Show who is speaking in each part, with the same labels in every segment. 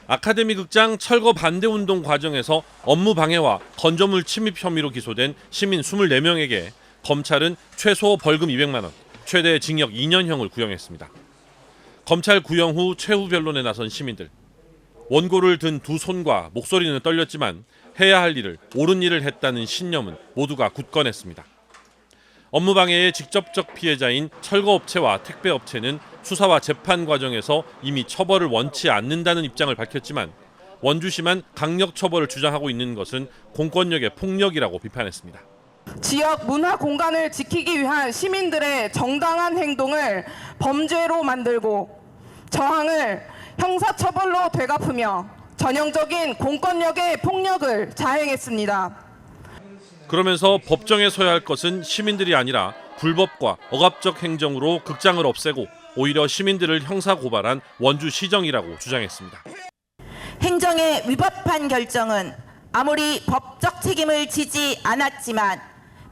Speaker 1: 아카데미 극장 철거 반대 운동 과정에서 업무 방해와 건조물 침입 혐의로 기소된 시민 24명에게 검찰은 최소 벌금 200만 원, 최대 징역 2년형을 구형했습니다. 검찰 구형 후 최후 변론에 나선 시민들. 원고를 든 두 손과 목소리는 떨렸지만 해야 할 일을, 옳은 일을 했다는 신념은 모두가 굳건했습니다. 업무 방해의 직접적 피해자인 철거업체와 택배업체는 수사와 재판 과정에서 이미 처벌을 원치 않는다는 입장을 밝혔지만 원주시만 강력 처벌을 주장하고 있는 것은 공권력의 폭력이라고 비판했습니다.
Speaker 2: 지역 문화 공간을 지키기 위한 시민들의 정당한 행동을 범죄로 만들고 저항을 형사처벌로 되갚으며 전형적인 공권력의 폭력을 자행했습니다.
Speaker 1: 그러면서 법정에 서야 할 것은 시민들이 아니라 불법과 억압적 행정으로 극장을 없애고 오히려 시민들을 형사 고발한 원주시정이라고 주장했습니다.
Speaker 3: 행정에 위법한 결정은 아무리 법적 책임을 지지 않았지만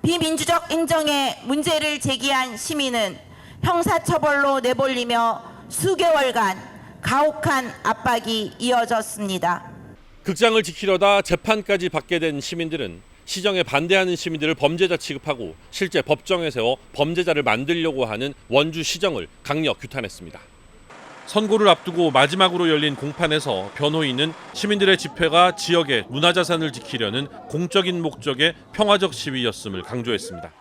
Speaker 3: 비민주적 행정에 문제를 제기한 시민은 형사처벌로 내몰리며 수개월간 가혹한 압박이 이어졌습니다.
Speaker 1: 극장을 지키려다 재판까지 받게 된 시민들은 시정에 반대하는 시민들을 범죄자 취급하고 실제 법정에 세워 범죄자를 만들려고 하는 원주시정을 강력 규탄했습니다. 선고를 앞두고 마지막으로 열린 공판에서 변호인은 시민들의 집회가 지역의 문화자산을 지키려는 공적인 목적의 평화적 시위였음을 강조했습니다.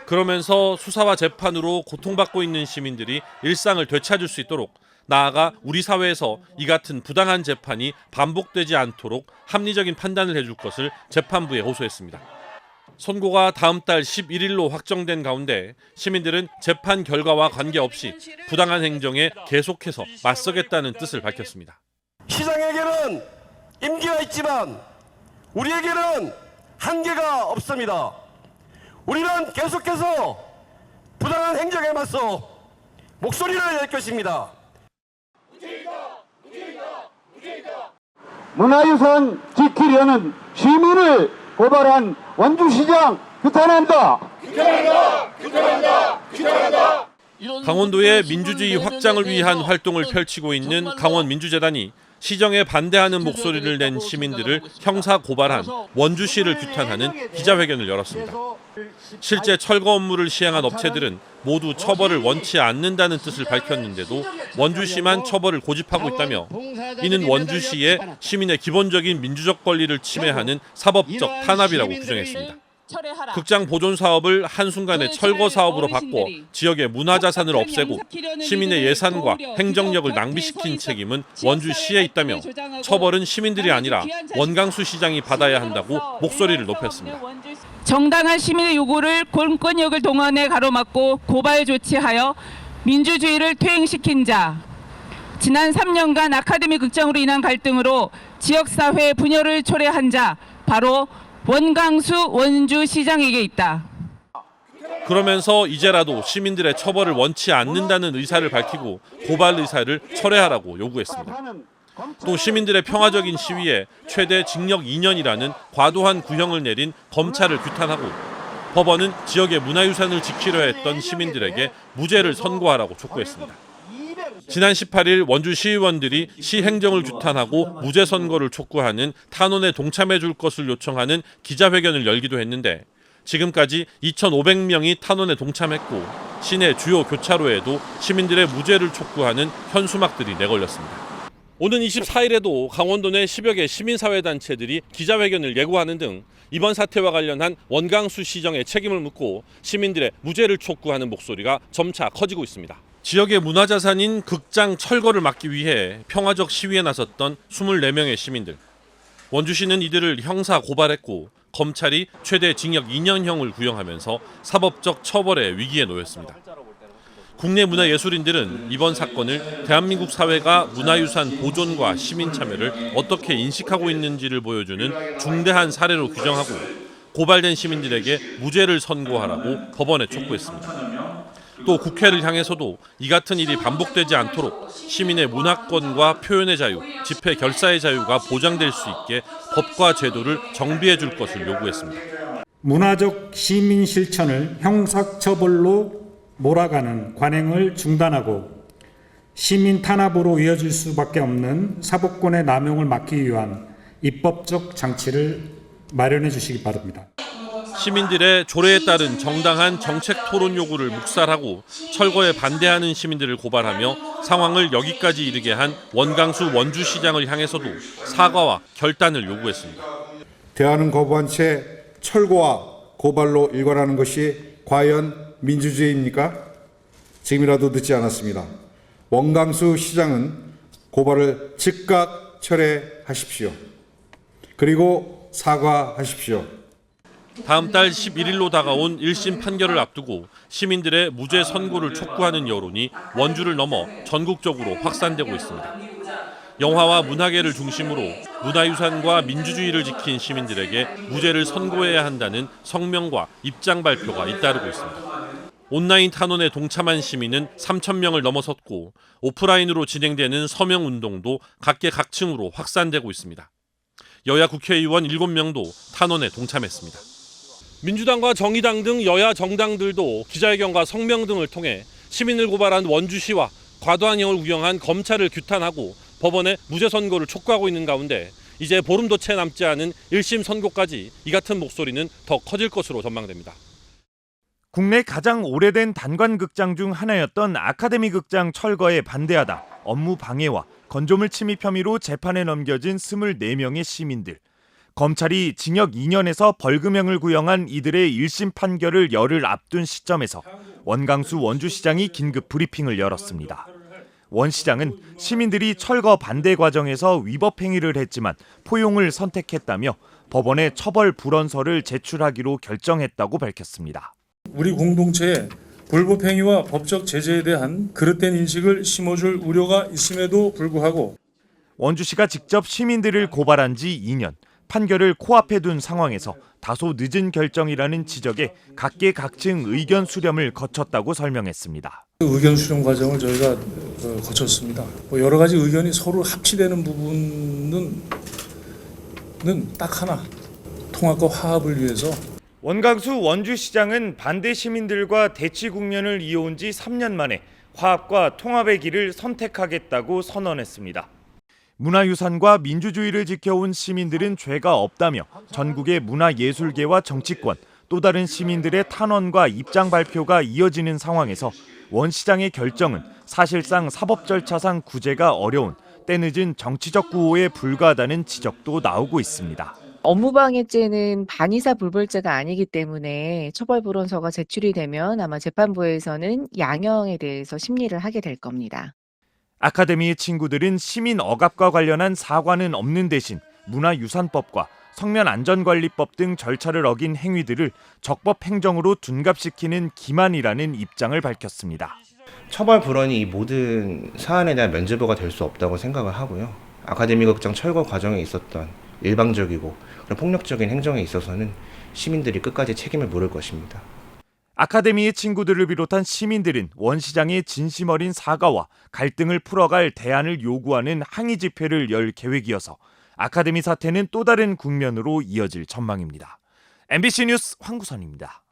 Speaker 1: 그러면서 수사와 재판으로 고통받고 있는 시민들이 일상을 되찾을 수 있도록 나아가 우리 사회에서 이 같은 부당한 재판이 반복되지 않도록 합리적인 판단을 해줄 것을 재판부에 호소했습니다. 선고가 다음 달 11일로 확정된 가운데 시민들은 재판 결과와 관계없이 부당한 행정에 계속해서 맞서겠다는 뜻을 밝혔습니다.
Speaker 4: 시장에게는 임기가 있지만 우리에게는 한계가 없습니다. 우리는 계속해서 부당한 행정에 맞서 목소리를 낼 것입니다.
Speaker 5: 문화유산 지키려는 시민을 고발한 원주시장 규탄한다.
Speaker 1: 강원도의 민주주의 확장을 위한 활동을 펼치고 있는 강원민주재단이 시정에 반대하는 목소리를 낸 시민들을 형사 고발한 원주시를 규탄하는 기자회견을 열었습니다. 실제 철거 업무를 시행한 업체들은 모두 처벌을 원치 않는다는 뜻을 밝혔는데도 원주시만 처벌을 고집하고 있다며 이는 원주시의 시민의 기본적인 민주적 권리를 침해하는 사법적 탄압이라고 규정했습니다. 극장 보존 사업을 한순간에 철거 사업으로 바꿔 지역의 문화자산을 없애고 시민의 예산과 행정력을 낭비시킨 책임은 원주시에 있다며 처벌은 시민들이 아니라 원강수 시장이 받아야 한다고 목소리를 높였습니다.
Speaker 6: 정당한 시민의 요구를 공권력을 동원해 가로막고 고발 조치하여 민주주의를 퇴행시킨 자, 지난 3년간 아카데미 극장으로 인한 갈등으로 지역사회 분열을 초래한 자 바로 원강수 원주시장에게 있다.
Speaker 1: 그러면서 이제라도 시민들의 처벌을 원치 않는다는 의사를 밝히고 고발 의사를 철회하라고 요구했습니다. 또 시민들의 평화적인 시위에 최대 징역 2년이라는 과도한 구형을 내린 검찰을 규탄하고 법원은 지역의 문화유산을 지키려 했던 시민들에게 무죄를 선고하라고 촉구했습니다. 지난 18일 원주 시의원들이 시행정을 규탄하고 무죄 선고를 촉구하는 탄원에 동참해 줄 것을 요청하는 기자회견을 열기도 했는데 지금까지 2,500명이 탄원에 동참했고 시내 주요 교차로에도 시민들의 무죄를 촉구하는 현수막들이 내걸렸습니다. 오는 24일에도 강원도 내 10여 개 시민사회단체들이 기자회견을 예고하는 등 이번 사태와 관련한 원강수 시정의 책임을 묻고 시민들의 무죄를 촉구하는 목소리가 점차 커지고 있습니다. 지역의 문화자산인 극장 철거를 막기 위해 평화적 시위에 나섰던 24명의 시민들. 원주시는 이들을 형사 고발했고 검찰이 최대 징역 2년형을 구형하면서 사법적 처벌의 위기에 놓였습니다. 국내 문화예술인들은 이번 사건을 대한민국 사회가 문화유산 보존과 시민 참여를 어떻게 인식하고 있는지를 보여주는 중대한 사례로 규정하고 고발된 시민들에게 무죄를 선고하라고 법원에 촉구했습니다. 또 국회를 향해서도 이 같은 일이 반복되지 않도록 시민의 문화권과 표현의 자유, 집회 결사의 자유가 보장될 수 있게 법과 제도를 정비해 줄 것을 요구했습니다.
Speaker 7: 문화적 시민 실천을 형사처벌로 몰아가는 관행을 중단하고 시민 탄압으로 이어질 수밖에 없는 사법권의 남용을 막기 위한 입법적 장치를 마련해 주시기 바랍니다.
Speaker 1: 시민들의 조례에 따른 정당한 정책 토론 요구를 묵살하고 철거에 반대하는 시민들을 고발하며 상황을 여기까지 이르게 한 원광수 원주시장을 향해서도 사과와 결단을 요구했습니다.
Speaker 8: 대안은 거부한 채 철거와 고발로 일관하는 것이 과연 민주주의입니까? 지금이라도 늦지 않았습니다. 원광수 시장은 고발을 즉각 철회하십시오. 그리고 사과하십시오.
Speaker 1: 다음 달 11일로 다가온 1심 판결을 앞두고 시민들의 무죄 선고를 촉구하는 여론이 원주를 넘어 전국적으로 확산되고 있습니다. 영화와 문화계를 중심으로 문화유산과 민주주의를 지킨 시민들에게 무죄를 선고해야 한다는 성명과 입장 발표가 잇따르고 있습니다. 온라인 탄원에 동참한 시민은 3,000명을 넘어섰고 오프라인으로 진행되는 서명운동도 각계각층으로 확산되고 있습니다. 여야 국회의원 7명도 탄원에 동참했습니다. 민주당과 정의당 등 여야 정당들도 기자회견과 성명 등을 통해 시민을 고발한 원주시와 과도항형을 우영한 검찰을 규탄하고 법원에 무죄 선고를 촉구하고 있는 가운데 이제 보름도 채 남지 않은 1심 선고까지 이 같은 목소리는 더 커질 것으로 전망됩니다.
Speaker 9: 국내 가장 오래된 단관극장 중 하나였던 아카데미 극장 철거에 반대하다 업무 방해와 건조물 침입 혐의로 재판에 넘겨진 24명의 시민들. 검찰이 징역 2년에서 벌금형을 구형한 이들의 1심 판결을 열흘 앞둔 시점에서 원광수 원주시장이 긴급 브리핑을 열었습니다. 원 시장은 시민들이 철거 반대 과정에서 위법 행위를 했지만 포용을 선택했다며 법원에 처벌 불원서를 제출하기로 결정했다고 밝혔습니다.
Speaker 10: 우리 공동체에 불법 행위와 법적 제재에 대한 그릇된 인식을 심어줄 우려가 있음에도 불구하고
Speaker 9: 원주시가 직접 시민들을 고발한 지 2년, 판결을 코앞에 둔 상황에서 다소 늦은 결정이라는 지적에 각계각층 의견 수렴을 거쳤다고 설명했습니다.
Speaker 10: 의견 수렴 과정을 저희가 거쳤습니다. 여러 가지 의견이 서로 합치되는 부분은 딱 하나, 통합과 화합을 위해서.
Speaker 9: 원광수 원주시장은 반대 시민들과 대치 국면을 이어온 지 3년 만에 화합과 통합의 길을 선택하겠다고 선언했습니다. 문화유산과 민주주의를 지켜온 시민들은 죄가 없다며 전국의 문화예술계와 정치권, 또 다른 시민들의 탄원과 입장 발표가 이어지는 상황에서 원 시장의 결정은 사실상 사법 절차상 구제가 어려운 때늦은 정치적 구호에 불과하다는 지적도 나오고 있습니다.
Speaker 11: 업무방해죄는 반의사 불벌죄가 아니기 때문에 처벌불원서가 제출이 되면 아마 재판부에서는 양형에 대해서 심리를 하게 될 겁니다.
Speaker 9: 아카데미의 친구들은 시민 억압과 관련한 사과는 없는 대신 문화유산법과 성면안전관리법 등 절차를 어긴 행위들을 적법 행정으로 둔갑시키는 기만이라는 입장을 밝혔습니다.
Speaker 12: 처벌 불원이 이 모든 사안에 대한 면죄부가 될 수 없다고 생각을 하고요. 아카데미 극장 철거 과정에 있었던 일방적이고 폭력적인 행정에 있어서는 시민들이 끝까지 책임을 물을 것입니다.
Speaker 9: 아카데미의 친구들을 비롯한 시민들은 원 시장의 진심 어린 사과와 갈등을 풀어갈 대안을 요구하는 항의 집회를 열 계획이어서 아카데미 사태는 또 다른 국면으로 이어질 전망입니다. MBC 뉴스 황구선입니다.